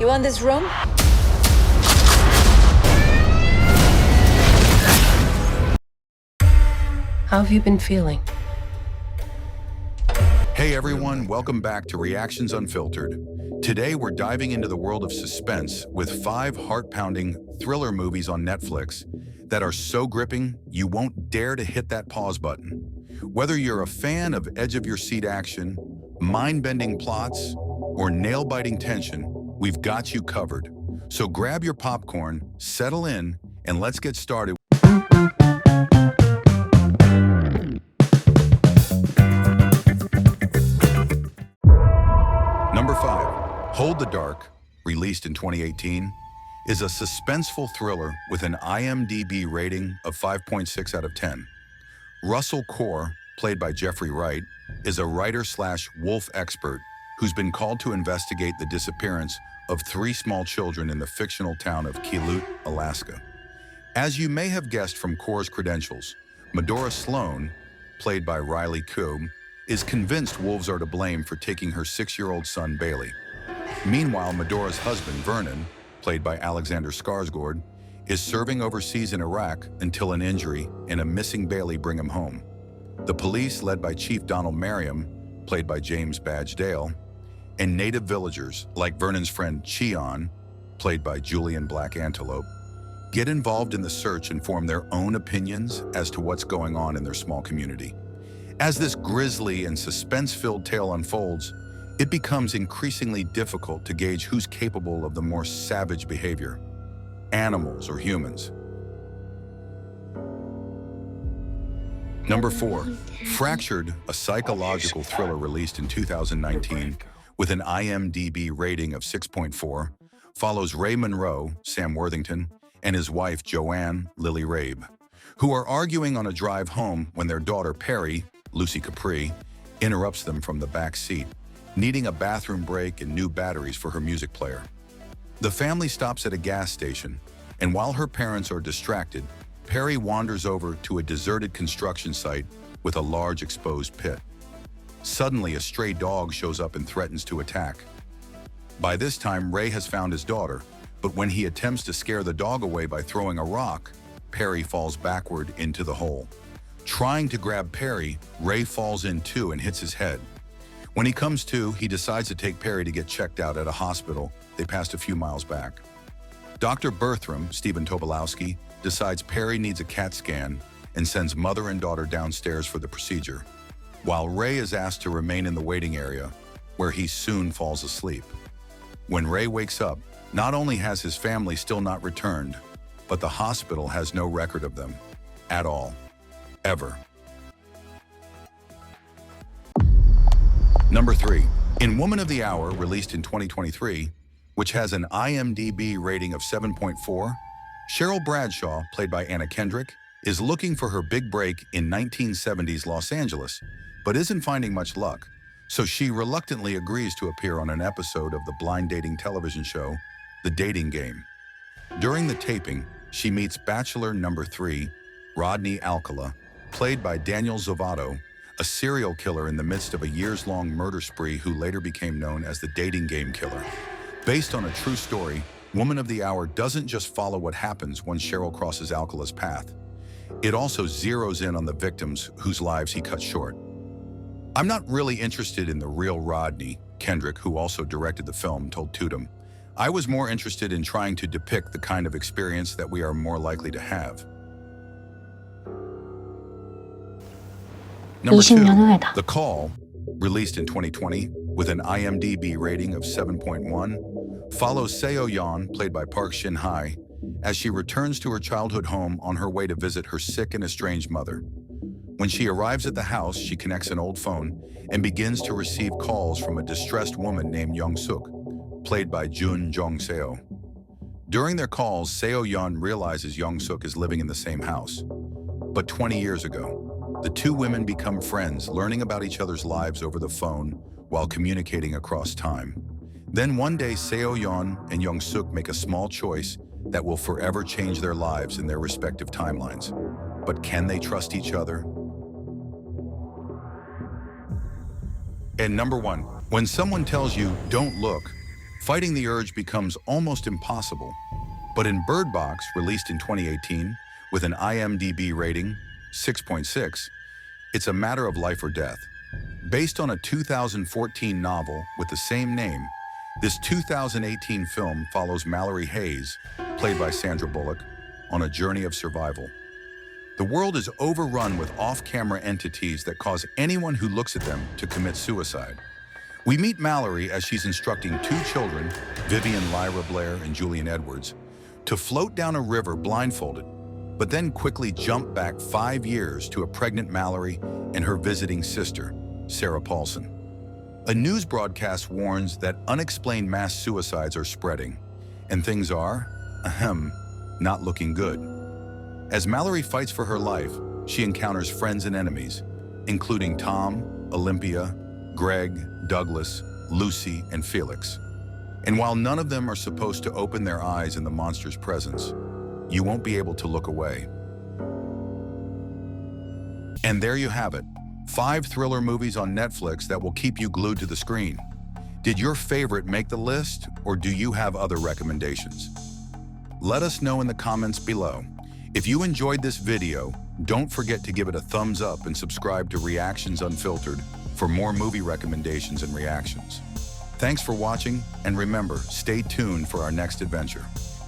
You want this room? How have you been feeling? Hey everyone, welcome back to Reactions Unfiltered. Today we're diving into the world of suspense with 5 heart-pounding thriller movies on Netflix that are so gripping you won't dare to hit that pause button. Whether you're a fan of edge-of-your-seat action, mind-bending plots, or nail-biting tension, we've got you covered. So grab your popcorn, settle in, and let's get started. Number 5, Hold the Dark, released in 2018, is a suspenseful thriller with an IMDb rating of 5.6 out of 10. Russell Core, played by Jeffrey Wright, is a writer/wolf expert who's been called to investigate the disappearance of 3 small children in the fictional town of Kilut, Alaska. As you may have guessed from Core's credentials, Medora Sloan, played by Riley Cobb, is convinced wolves are to blame for taking her 6-year-old son, Bailey. Meanwhile, Medora's husband, Vernon, played by Alexander Skarsgård, is serving overseas in Iraq until an injury and a missing Bailey bring him home. The police, led by Chief Donald Merriam, played by James Badge Dale, and native villagers, like Vernon's friend Cheon, played by Julian Black Antelope, get involved in the search and form their own opinions as to what's going on in their small community. As this grisly and suspense-filled tale unfolds, it becomes increasingly difficult to gauge who's capable of the more savage behavior, animals or humans. Number 4, Fractured, a psychological thriller released in 2019 with an IMDb rating of 6.4, follows Ray Monroe, Sam Worthington, and his wife Joanne, Lily Rabe, who are arguing on a drive home when their daughter Perry, Lucy Capri, interrupts them from the back seat, needing a bathroom break and new batteries for her music player. The family stops at a gas station, and while her parents are distracted, Perry wanders over to a deserted construction site with a large exposed pit. Suddenly, a stray dog shows up and threatens to attack. By this time, Ray has found his daughter, but when he attempts to scare the dog away by throwing a rock, Perry falls backward into the hole. Trying to grab Perry, Ray falls in too and hits his head. When he comes to, he decides to take Perry to get checked out at a hospital they passed a few miles back. Dr. Bertram, Stephen Tobolowsky, decides Perry needs a CAT scan and sends mother and daughter downstairs for the procedure, while Ray is asked to remain in the waiting area, where he soon falls asleep. When Ray wakes up, not only has his family still not returned, but the hospital has no record of them at all. Ever. Number 3, in Woman of the Hour, released in 2023, which has an IMDb rating of 7.4, Cheryl Bradshaw, played by Anna Kendrick, is looking for her big break in 1970s Los Angeles, but isn't finding much luck, so she reluctantly agrees to appear on an episode of the blind dating television show, The Dating Game. During the taping, she meets Bachelor number 3, Rodney Alcala, played by Daniel Zovato, a serial killer in the midst of a years-long murder spree who later became known as the Dating Game Killer. Based on a true story, Woman of the Hour doesn't just follow what happens once Cheryl crosses Alcala's path. It also zeroes in on the victims whose lives he cut short. I'm not really interested in the real Rodney, Kendrick, who also directed the film, told Tudum. I was more interested in trying to depict the kind of experience that we are more likely to have. Number 2, The Call, released in 2020 with an IMDb rating of 7.1, follows Seo Yeon, played by Park Shin-hye, as she returns to her childhood home on her way to visit her sick and estranged mother. When she arrives at the house, she connects an old phone and begins to receive calls from a distressed woman named Young-suk, played by Jun Jong-seo. During their calls, Seo Yeon realizes Young-suk is living in the same house. But 20 years ago, the 2 women become friends, learning about each other's lives over the phone while communicating across time. Then one day, Seo Yeon and Young-suk make a small choice that will forever change their lives in their respective timelines. But can they trust each other? And number 1, when someone tells you, don't look, Fighting the urge becomes almost impossible. But in Bird Box, released in 2018, with an IMDb rating 6.6, it's a matter of life or death. Based on a 2014 novel with the same name, this 2018 film follows Mallory Hayes, played by Sandra Bullock, on a journey of survival. The world is overrun with off-camera entities that cause anyone who looks at them to commit suicide. We meet Mallory as she's instructing two children, Vivian Lyra Blair and Julian Edwards, to float down a river blindfolded, but then quickly jump back 5 years to a pregnant Mallory and her visiting sister, Sarah Paulson. A news broadcast warns that unexplained mass suicides are spreading, and things are, not looking good. As Mallory fights for her life, she encounters friends and enemies, including Tom, Olympia, Greg, Douglas, Lucy, and Felix. And while none of them are supposed to open their eyes in the monster's presence, you won't be able to look away. And there you have it, 5 thriller movies on Netflix that will keep you glued to the screen. Did your favorite make the list, or do you have other recommendations? Let us know in the comments below. If you enjoyed this video, don't forget to give it a thumbs up and subscribe to Reactions Unfiltered for more movie recommendations and reactions. Thanks for watching, and remember, stay tuned for our next adventure.